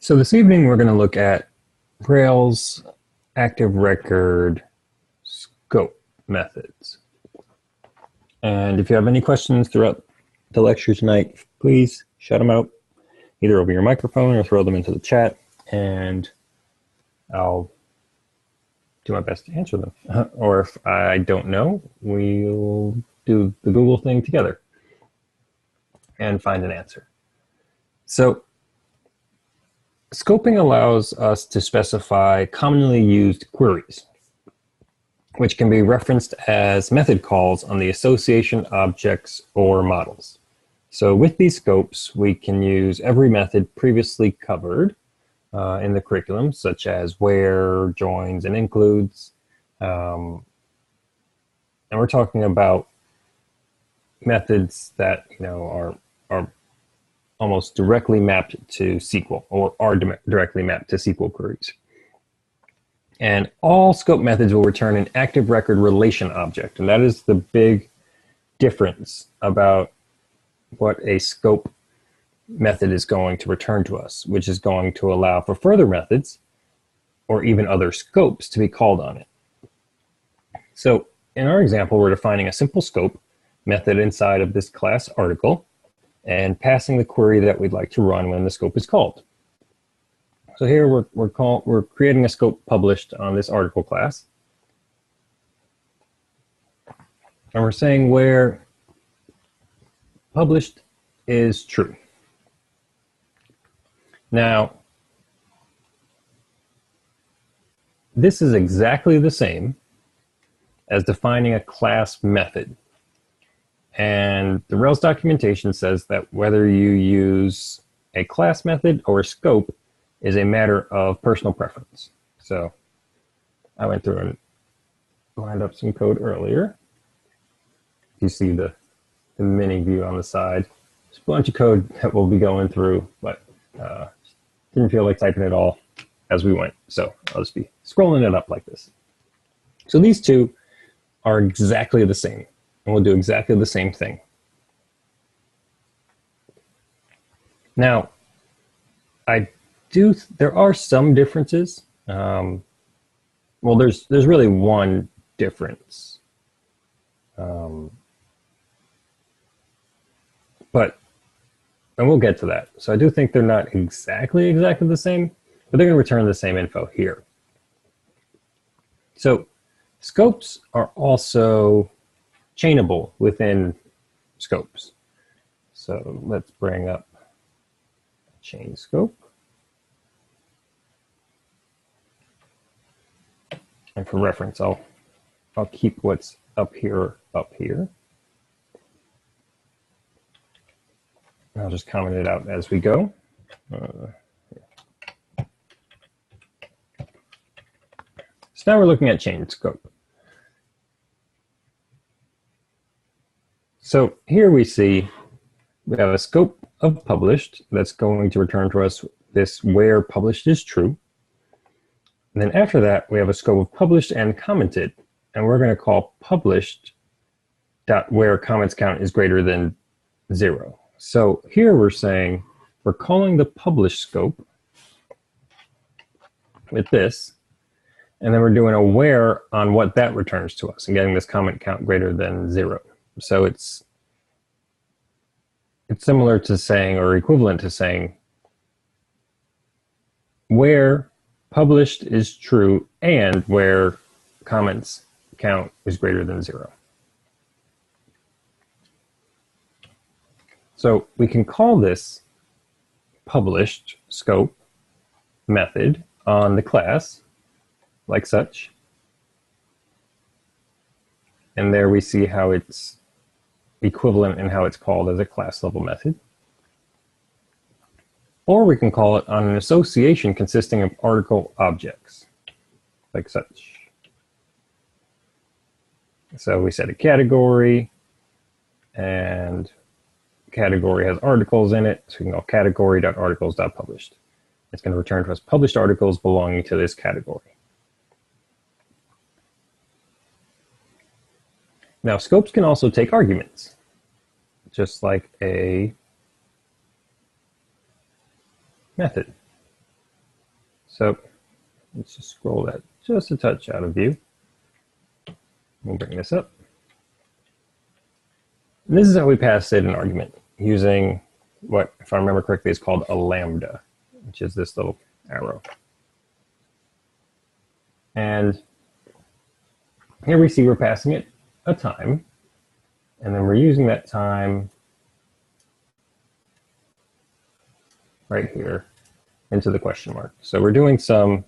So this evening we're going to look at Rails active record scope methods. And if you have any questions throughout the lecture tonight, please shout them out either over your microphone or throw them into the chat, and I'll do my best to answer them. Or if I don't know, we'll do the Google thing together and find an answer. So scoping allows us to specify commonly used queries, which can be referenced as method calls on the association objects or models. So with these scopes, we can use every method previously covered in the curriculum, such as where, joins, and includes. And we're talking about methods that are almost directly mapped to SQL, or are directly mapped to SQL queries. And all scope methods will return an active record relation object, and that is the big difference about what a scope method is going to return to us, which is going to allow for further methods or even other scopes to be called on it. So in our example, we're defining a simple scope method inside of this class article and passing the query that we'd like to run when the scope is called. So here we're creating a scope published on this article class. And we're saying where published is true. Now, this is exactly the same as defining a class method. And the Rails documentation says that whether you use a class method or a scope is a matter of personal preference. So I went through and lined up some code earlier. You see the mini view on the side. There's a bunch of code that we'll be going through, but didn't feel like typing it all as we went. So I'll just be scrolling it up like this. So these two are exactly the same, and we'll do exactly the same thing. Now, there are some differences. Well, there's really one difference. And we'll get to that. So I do think they're not exactly the same, but they're going to return the same info here. So scopes are also chainable within scopes. So let's bring up a chain scope. And for reference, I'll keep what's up here. I'll just comment it out as we go. So now we're looking at chain scope. So here we have a scope of published that's going to return to us this where published is true. And then after that, we have a scope of published and commented, and we're going to call published.where comments count is greater than 0. So here we're saying we're calling the published scope with this, and then we're doing a where on what that returns to us and getting this comment count greater than 0. So it's similar to saying, or equivalent to saying, where published is true and where comments count is greater than 0. So we can call this published scope method on the class like such. And there we see how it's equivalent and how it's called as a class level method. Or we can call it on an association consisting of article objects like such. So we set a category, and category has articles in it, so we can call category.articles.published. It's going to return to us published articles belonging to this category. Now, scopes can also take arguments, just like a method. So let's just scroll that just a touch out of view. We'll bring this up. And this is how we pass state an argument using what, if I remember correctly, is called a lambda, which is this little arrow. And here we see we're passing it a time, and then we're using that time right here into the question mark. So we're doing some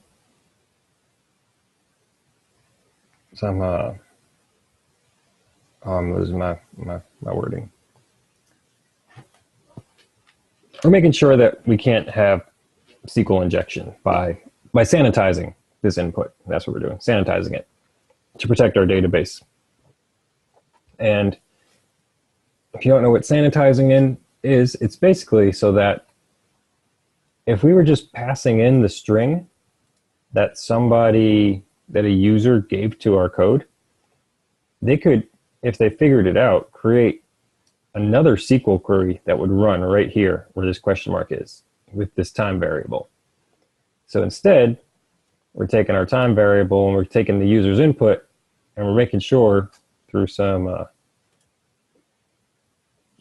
I'm losing my wording. We're making sure that we can't have SQL injection by sanitizing this input. That's what we're doing, sanitizing it to protect our database. And if you don't know what sanitizing is, it's basically so that if we were just passing in the string that a user gave to our code, they could, if they figured it out, create another SQL query that would run right here where this question mark is with this time variable. So instead, we're taking our time variable and we're taking the user's input and we're making sure through some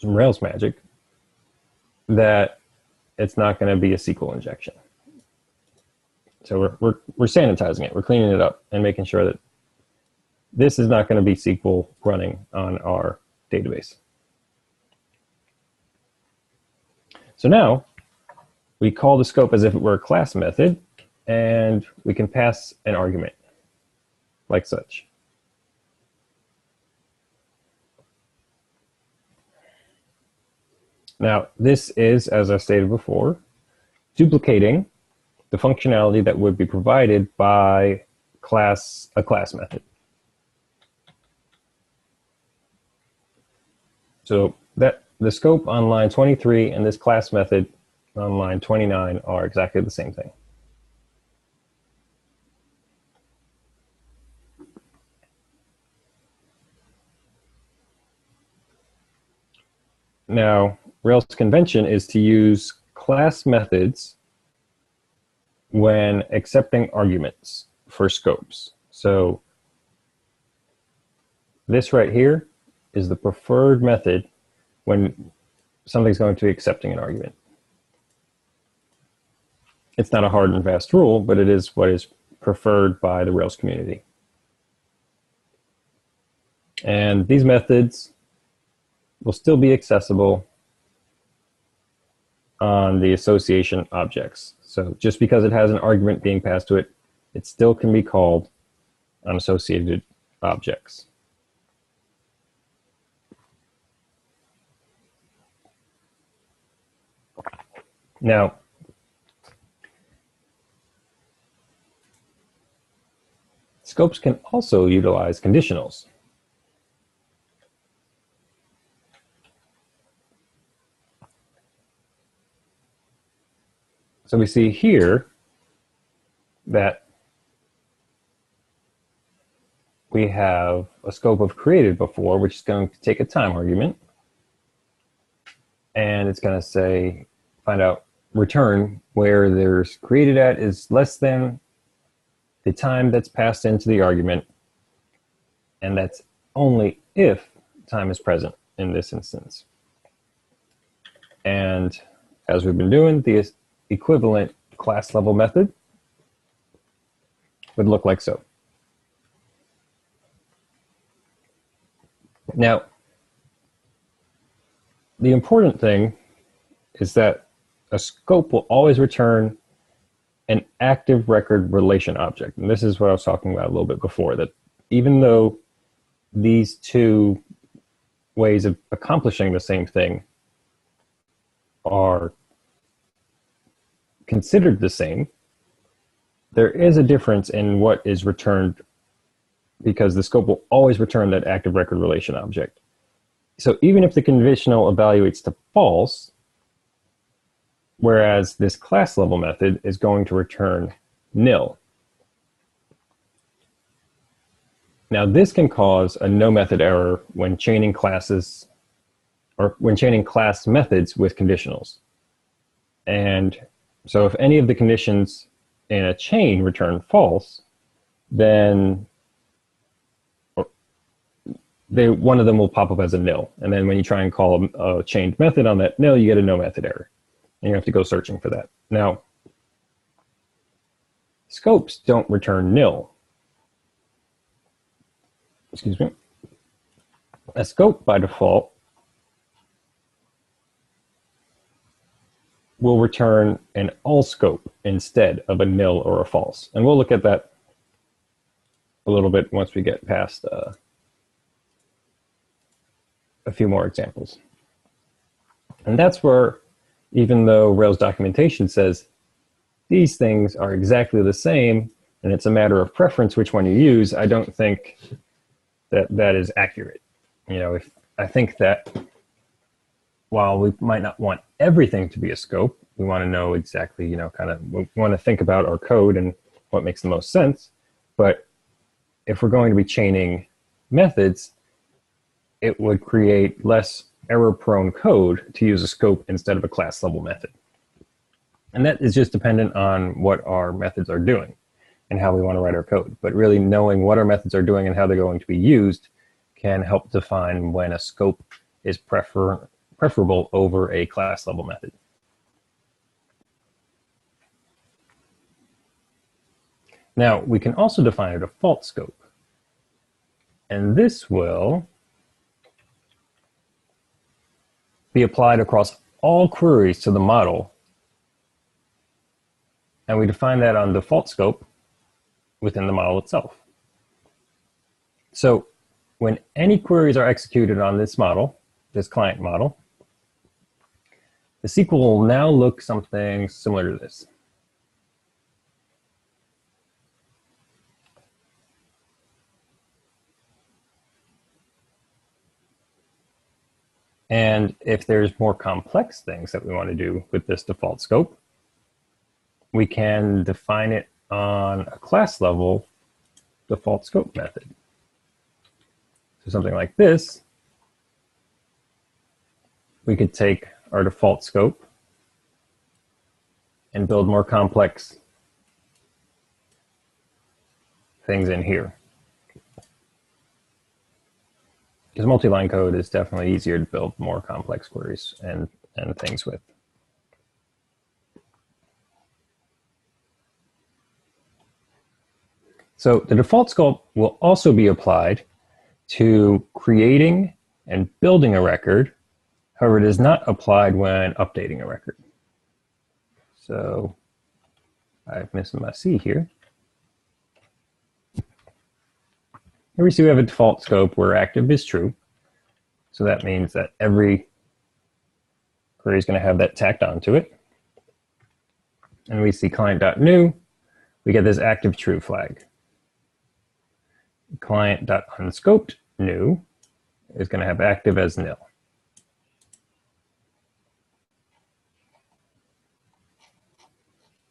Rails magic that it's not going to be a SQL injection. So we're sanitizing it, we're cleaning it up and making sure that this is not going to be SQL running on our database. So now we call the scope as if it were a class method, and we can pass an argument like such. Now, this is, as I stated before, duplicating the functionality that would be provided by a class method. So that the scope on line 23 and this class method on line 29 are exactly the same thing. Now, Rails convention is to use class methods when accepting arguments for scopes. So this right here is the preferred method when something's going to be accepting an argument. It's not a hard and fast rule, but it is what is preferred by the Rails community. And these methods will still be accessible on the association objects. So just because it has an argument being passed to it, it still can be called on associated objects. Now, scopes can also utilize conditionals. So we see here that we have a scope of created before, which is going to take a time argument. And it's going to say, find out return where there's created at is less than the time that's passed into the argument. And that's only if time is present in this instance. And as we've been doing, the equivalent class level method would look like so. Now, the important thing is that a scope will always return an active record relation object. And this is what I was talking about a little bit before, that even though these two ways of accomplishing the same thing are considered the same, there is a difference in what is returned because the scope will always return that active record relation object. So even if the conditional evaluates to false, whereas this class level method is going to return nil. Now this can cause a no method error when chaining classes or when chaining class methods with conditionals. And so if any of the conditions in a chain return false, then one of them will pop up as a nil. And then when you try and call a chained method on that nil, you get a no method error. And you have to go searching for that. Now, scopes don't return nil. Excuse me. A scope by default will return an all scope instead of a nil or a false. And we'll look at that a little bit once we get past a few more examples. And that's where, even though Rails documentation says these things are exactly the same and it's a matter of preference which one you use, I don't think that that is accurate. You know, if I think that while we might not want everything to be a scope, we want to know exactly, you know, kind of, we want to think about our code and what makes the most sense. But if we're going to be chaining methods, it would create less error-prone code to use a scope instead of a class-level method. And that is just dependent on what our methods are doing and how we want to write our code. But really knowing what our methods are doing and how they're going to be used can help define when a scope is preferable over a class-level method. Now, we can also define a default scope. And this will be applied across all queries to the model. And we define that on default scope within the model itself. So when any queries are executed on this model, this client model, the SQL will now look something similar to this. And if there's more complex things that we want to do with this default scope, we can define it on a class level default scope method. So something like this, we could take our default scope and build more complex things in here. Because multi-line code is definitely easier to build more complex queries and things with. So the default scope will also be applied to creating and building a record. However, it is not applied when updating a record. So I'm missing my C here. Here we see we have a default scope where active is true. So that means that every query is going to have that tacked onto it. And we see client.new, we get this active true flag. Client.unscoped new is going to have active as nil.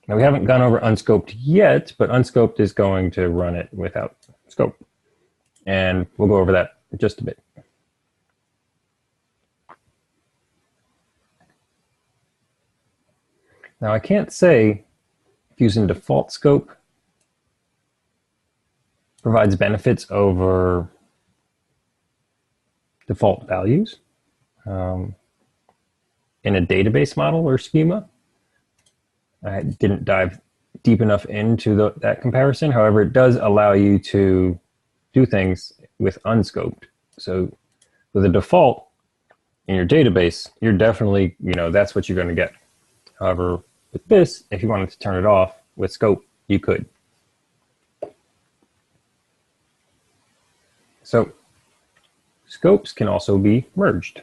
Now we haven't gone over unscoped yet, but unscoped is going to run it without scope. And we'll go over that in just a bit. Now I can't say if using default scope provides benefits over default values in a database model or schema. I didn't dive deep enough into that comparison. However, it does allow you to do things with unscoped. So with a default in your database, you're definitely, that's what you're going to get. However, with this, if you wanted to turn it off with scope, you could. So scopes can also be merged.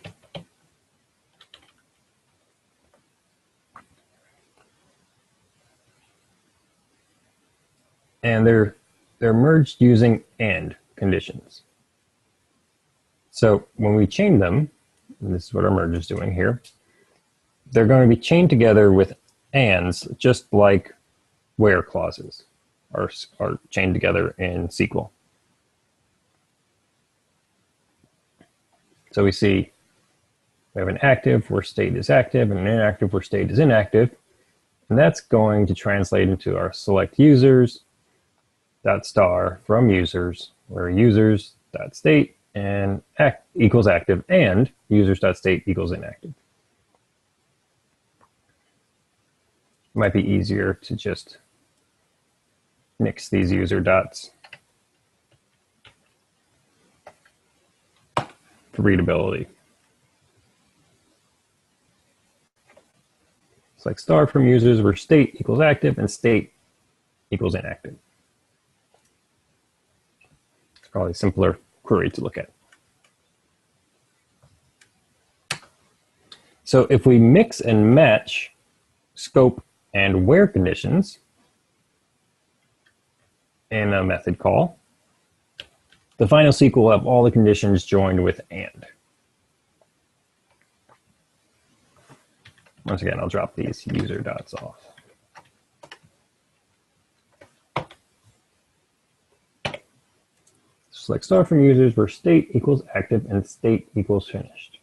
And they're merged using AND conditions. So when we chain them, and this is what our merge is doing here, they're going to be chained together with ANDs, just like where clauses are chained together in SQL. So we see we have an active where state is active and an inactive where state is inactive. And that's going to translate into our select users dot star from users, where users dot state and equals active and users dot state equals inactive. It might be easier to just mix these user dots for readability. Select star from users where state equals active and state equals inactive. It's probably a simpler query to look at. So if we mix and match scope and where conditions in a method call, the final sequel will have all the conditions joined with and. Once again, I'll drop these user dots off. Select star from users where state equals active and state equals finished.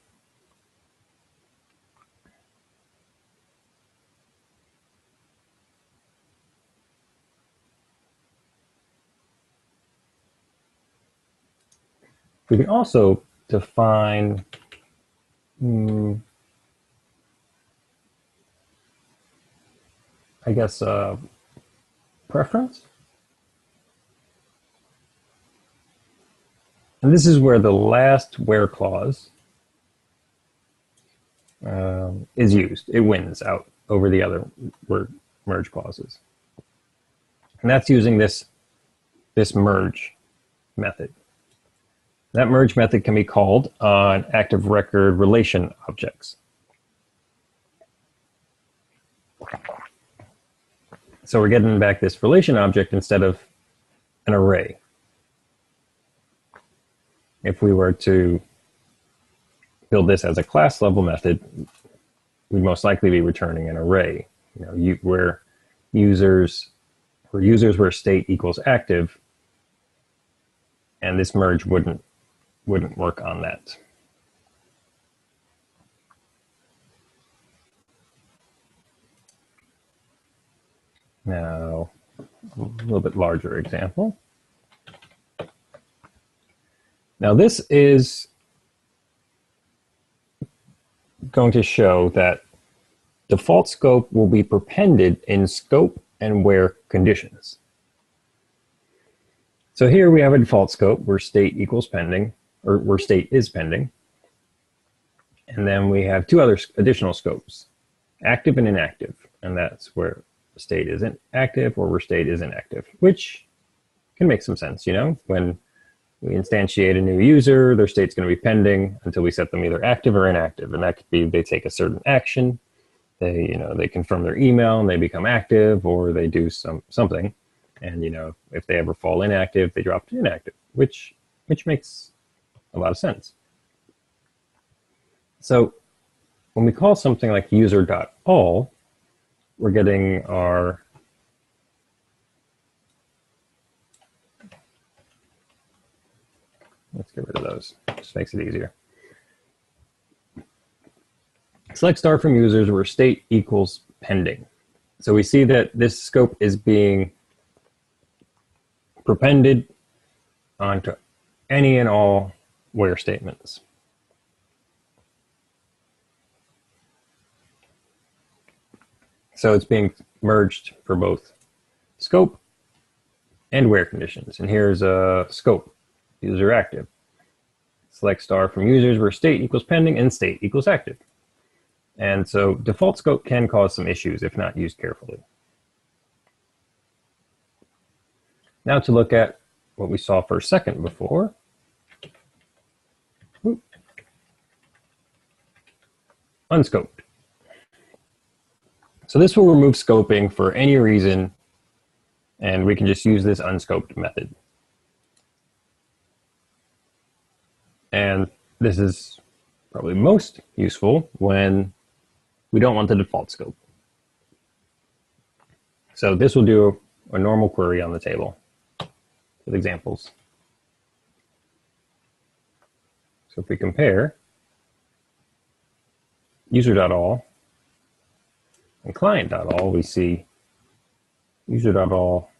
We can also define I guess preference. And this is where the last where clause is used. It wins out over the other merge clauses. And that's using this merge method. That merge method can be called on active record relation objects. So we're getting back this relation object instead of an array. If we were to build this as a class level method, we'd most likely be returning an array. You know, where users where state equals active, and this merge wouldn't work on that. Now, a little bit larger example. Now this is going to show that default scope will be prepended in scope and where conditions. So here we have a default scope where state equals pending, or where state is pending. And then we have two other additional scopes, active and inactive. And that's where state isn't active or where state is inactive, which can make some sense, you know, when we instantiate a new user, their state's going to be pending until we set them either active or inactive. And that could be they take a certain action, they confirm their email and they become active, or they do something. And if they ever fall inactive, they drop to inactive, which makes a lot of sense. So when we call something like user.all, we're getting our let's get rid of those. Just makes it easier. Select star from users where state equals pending. So we see that this scope is being prepended onto any and all where statements. So it's being merged for both scope and where conditions. And here's a scope, user active. Select star from users where state equals pending and state equals active. And so default scope can cause some issues if not used carefully. Now to look at what we saw for a second before. Unscoped. So this will remove scoping for any reason, and we can just use this unscoped method. And this is probably most useful when we don't want the default scope. So this will do a normal query on the table with examples. So if we compare user.all In client.all, we see user.all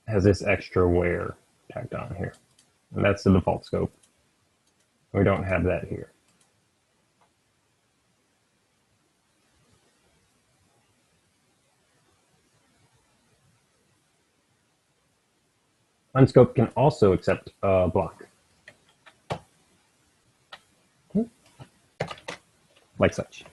has this extra where tacked on here. And that's the default scope. We don't have that here. Unscope can also accept a block. Like such.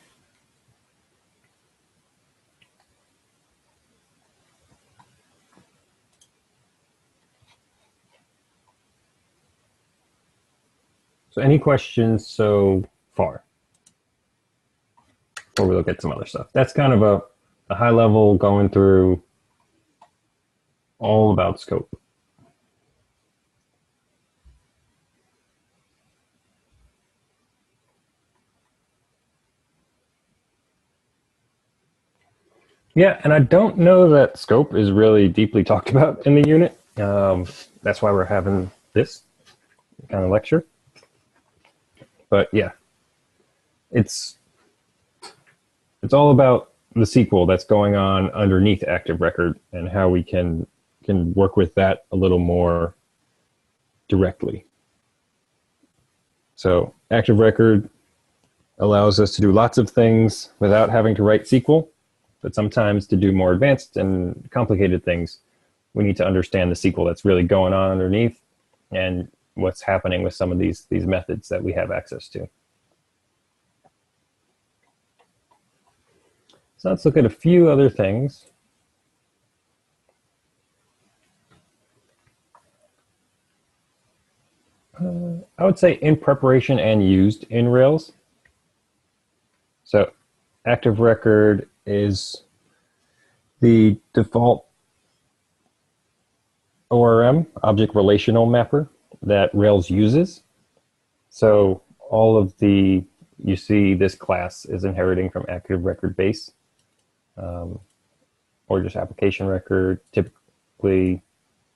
So any questions so far? Before we look at some other stuff. That's kind of a high level going through all about scope. Yeah, and I don't know that scope is really deeply talked about in the unit. That's why we're having this kind of lecture. But yeah, it's all about the SQL that's going on underneath Active Record and how we can work with that a little more directly. So Active Record allows us to do lots of things without having to write SQL, but sometimes to do more advanced and complicated things, we need to understand the SQL that's really going on underneath and what's happening with some of these methods that we have access to. So let's look at a few other things. I would say in preparation and used in Rails. So Active Record is the default ORM, object relational mapper, that Rails uses. So all of you see this class is inheriting from Active Record base, or just application record, typically,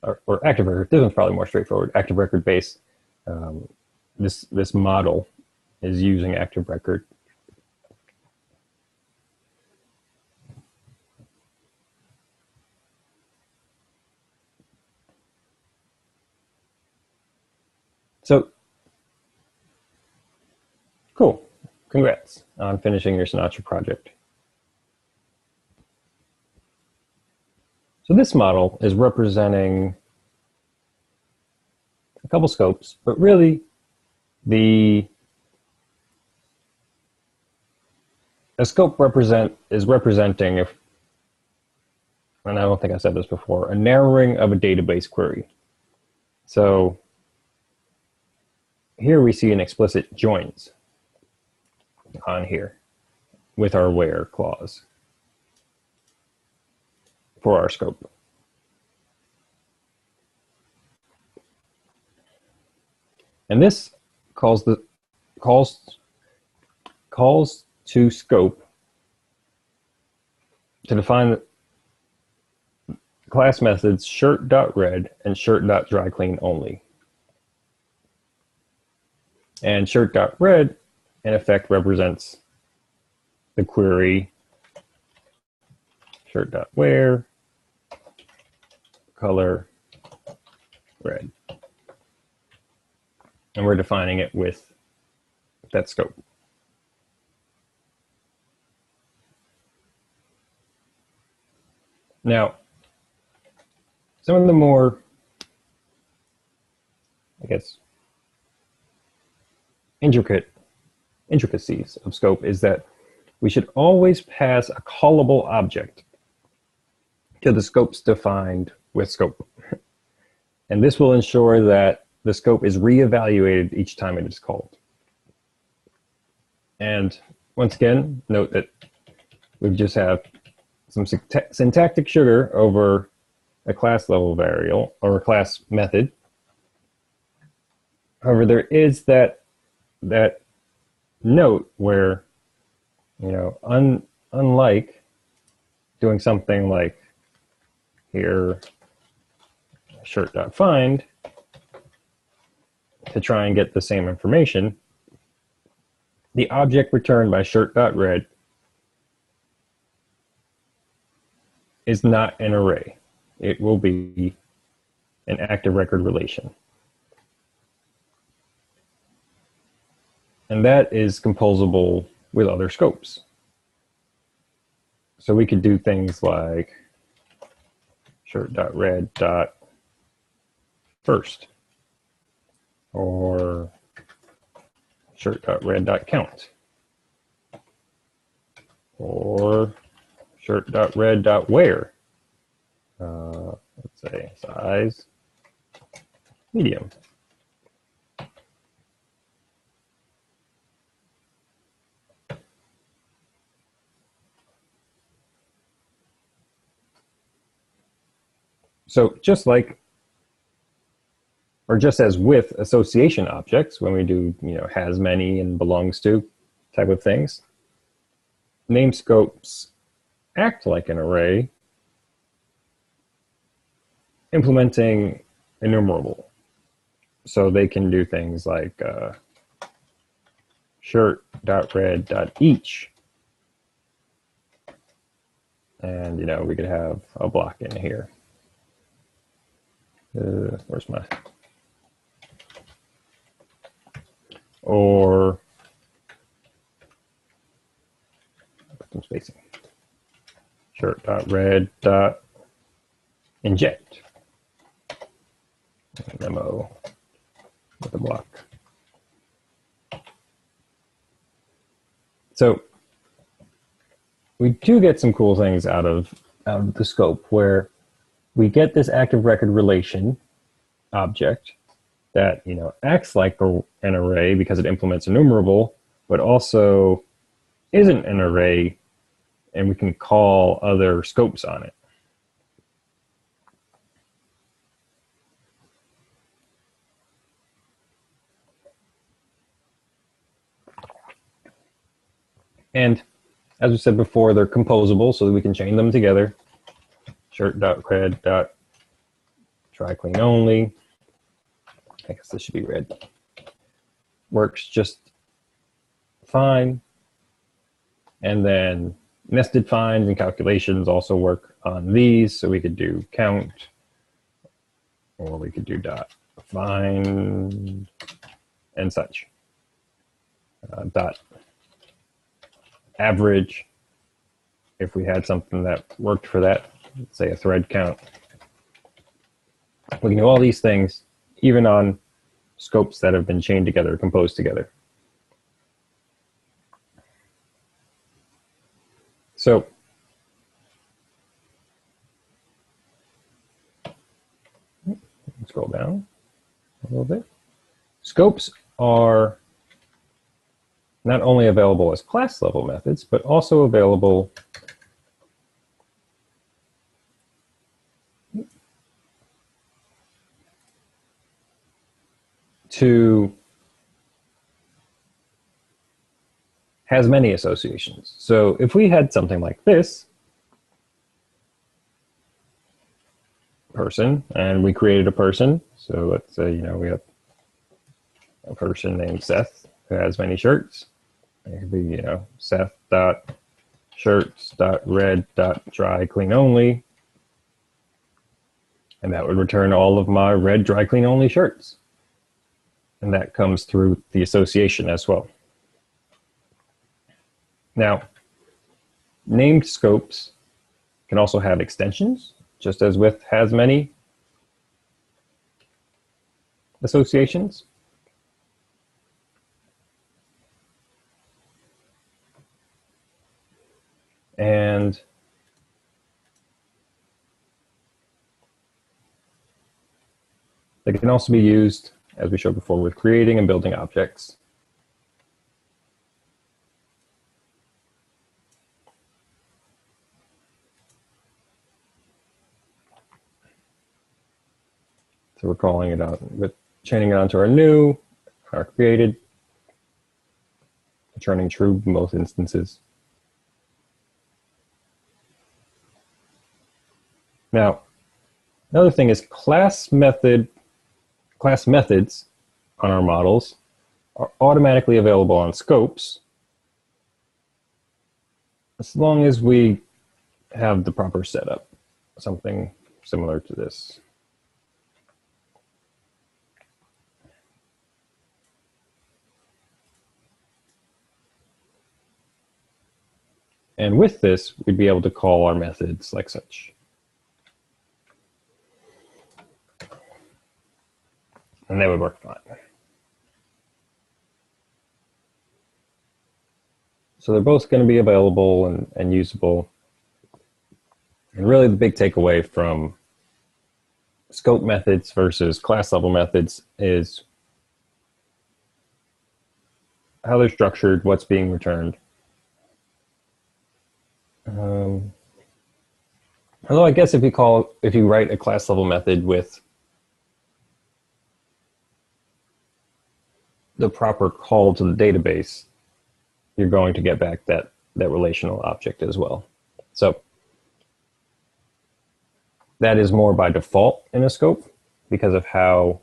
or Active Record. This one's probably more straightforward. Active Record base. This model is using Active Record. So, cool. Congrats on finishing your Sinatra project. So this model is representing a couple scopes, but really a scope is representing, and I don't think I said this before, a narrowing of a database query. So here we see an explicit joins on here with our where clause for our scope. And this calls to scope to define class methods shirt.red and shirt.dryClean only. And shirt.red in effect represents the query shirt.wear color red. And we're defining it with that scope. Now, some of the more, I guess, intricacies of scope is that we should always pass a callable object to the scopes defined with scope. And this will ensure that the scope is reevaluated each time it is called. And once again, note that we just have some syntactic sugar over a class level variable or a class method. However, there is that note where, you know, unlike doing something like here shirt.find, to try and get the same information, the object returned by shirt.red is not an array. It will be an active record relation. And that is composable with other scopes. So we could do things like shirt.red.first or shirt.red.count or shirt.red.where. Let's say size medium. So just like, or just as with association objects, when we do, has many and belongs to type of things, name scopes act like an array, implementing enumerable. So they can do things like shirt.red.each. And, we could have a block in here. Where's my... Or put some spacing. Shirt.red.inject. Memo with a block. So we do get some cool things out of the scope where we get this active record relation object that acts like an array because it implements enumerable, but also isn't an array, and we can call other scopes on it. And as we said before, they're composable so that we can chain them together. Shirt.cred.try clean only. I guess this should be red. Works just fine. And then nested finds and calculations also work on these. So we could do count, or we could do dot find and such. Dot average, if we had something that worked for that, let's say a thread count. We can do all these things even on scopes that have been chained together, composed together. So scroll down a little bit. Scopes are not only available as class level methods, but also available to has many associations. So if we had something like this, person, and we created a person. So let's say, we have a person named Seth who has many shirts. It could be, Seth.shirts.red.dry clean only. And that would return all of my red dry clean only shirts. And that comes through the association as well. Now, named scopes can also have extensions, just as with has many associations. And they can also be used, as we showed before, with creating and building objects. So we're calling it out with chaining it onto our new, our created, returning true in both instances. Now, another thing is class methods on our models are automatically available on scopes as long as we have the proper setup, something similar to this. And with this, we'd be able to call our methods like such. And they would work fine. So they're both going to be available and usable. And really the big takeaway from scope methods versus class level methods is how they're structured, what's being returned. Although I guess if you write a class level method with the proper call to the database, you're going to get back that relational object as well. So that is more by default in a scope because of how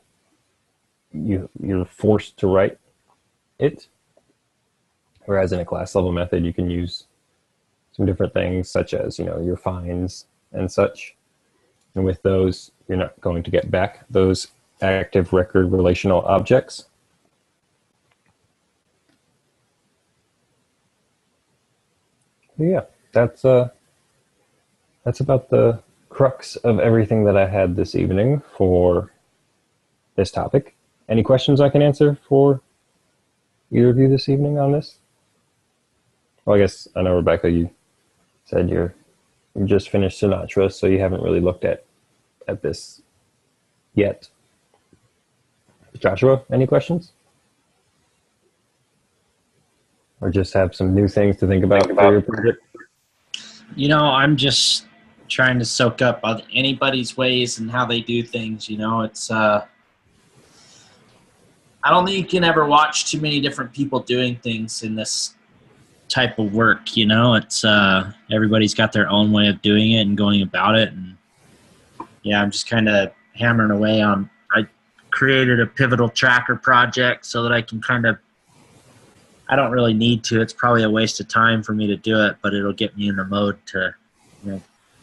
you're forced to write it. Whereas in a class level method, you can use some different things such as, your finds and such. And with those, you're not going to get back those active record relational objects. But yeah, that's about the crux of everything that I had this evening for this topic. Any questions I can answer for either of you this evening on this? Well, I guess I know, Rebecca, you said you just finished Sinatra, so you haven't really looked at this yet. Joshua, any questions? Or just have some new things to think about for your project? I'm just trying to soak up anybody's ways and how they do things. It's I don't think you can ever watch too many different people doing things in this type of work. It's everybody's got their own way of doing it and going about it. And yeah, I'm just kind of hammering away on. I created a pivotal tracker project so that I can I don't really need to. It's probably a waste of time for me to do it, but it'll get me in the mode to,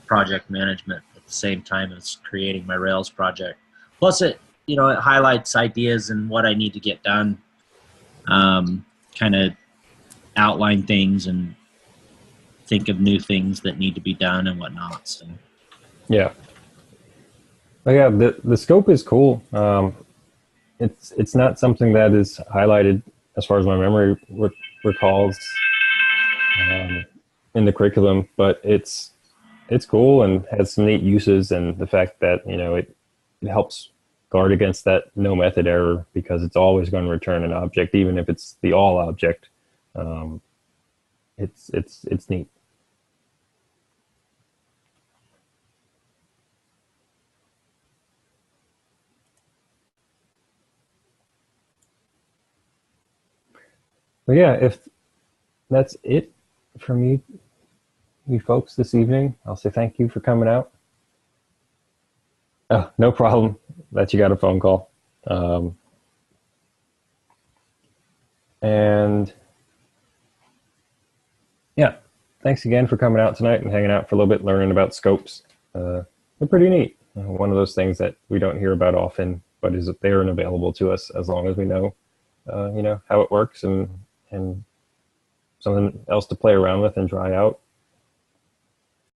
project management at the same time as creating my Rails project. Plus it highlights ideas and what I need to get done, kind of outline things and think of new things that need to be done and whatnot. So. Yeah. But yeah, the scope is cool. It's not something that is highlighted as far as my memory recalls in the curriculum, but it's cool and has some neat uses, and the fact that it helps guard against that no method error because it's always going to return an object, even if it's the all object. It's neat. But yeah, if that's it from you folks this evening, I'll say thank you for coming out. Oh, no problem that you got a phone call. And yeah, thanks again for coming out tonight and hanging out for a little bit, learning about scopes. They're pretty neat. One of those things that we don't hear about often, but is there and available to us as long as we know, how it works and something else to play around with and try out.